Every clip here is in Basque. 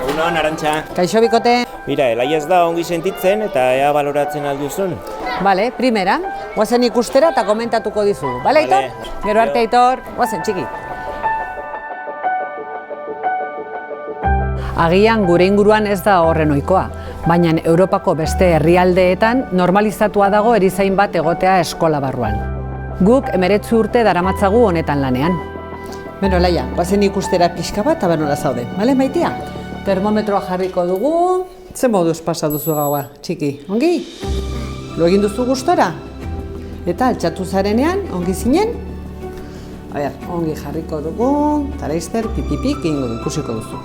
Egunon, Arantxa. Kaixo bikote. Mira, Elai ez da ongi sentitzen eta ea baloratzen alduzun. Bale, primera, guazen ikustera eta komentatuko dizugu. Bale, Aitor? Vale. Gero arte, Aitor, guazen, txiki. Agian gure inguruan ez da horren ohikoa, baina Europako beste herrialdeetan normalizatua dago erizain bat egotea eskola barruan. Guk 19 urte daramatzagu honetan lanean. Beno, Laia, guazen ikustera pixka bat, eta nola zaude, bale, Maitia? Termometroa jarriko dugu. Ze moduz pasa duzu gaua, txiki, ongi? Lo egin duzu gustora? Eta altxatu zarenean, ongi zinen? Ongi jarriko dugu, eta laizter pipipik egingo du, ikusiko duzu.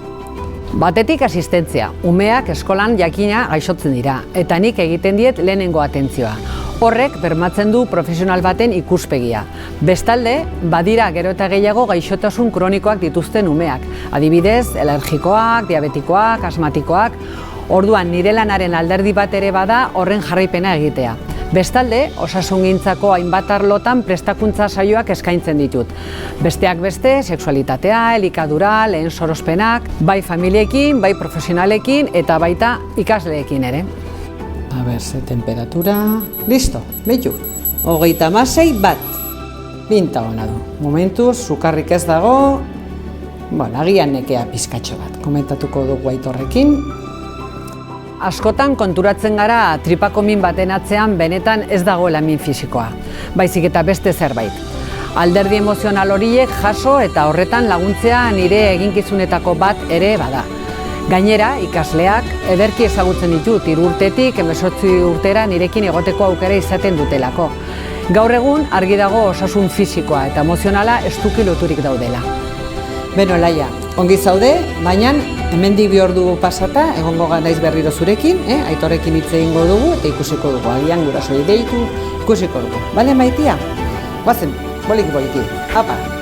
Batetik asistentzia, umeak eskolan jakina gaixotzen dira, eta nik egiten diet lehenengo atentzioa. Horrek bermatzen du profesional baten ikuspegia. Bestalde, badira gero eta gehiago gaixotasun kronikoak dituzten umeak. Adibidez, alergikoak, diabetikoak, asmatikoak. Orduan nire lanaren alderdi bat ere bada horren jarraipena egitea. Bestalde, osasungintzako hainbat arlotan prestakuntza saioak eskaintzen ditut. Besteak beste, sexualitatea, elikadura, lehen sorospenak, bai familiekin, bai profesionalekin eta baita ikasleekin ere. A ber, ze temperatura... Listo, behitu. 36 bat. Pinta hona du. Momentuz, sukarrik ez dago... agian nekea pizkatxo bat. Komentatuko dugu Aitorrekin. Askotan konturatzen gara tripako min baten atzean benetan ez dagoela min fisikoa. Baizik eta beste zerbait. Alderdi emozional horiek jaso eta horretan laguntzea nire eginkizunetako bat ere bada. Gainera, ikasleak ederki ezagutzen ditut 3 urtetik 18 urtera nirekin egoteko aukera izaten dutelako. Gaur egun argi dago osasun fisikoa eta emozionala estuki loturik daudela. Beno, Laia, ongi zaude, baina hemendik 2 ordu pasata egongo naiz berriro zurekin, Aitorrekin hitz egingo dugu eta ikusiko dugu. Agian gurasoei deitu, ikusiko dugu. Bale, Maitia? Guazen, boliki. Apa!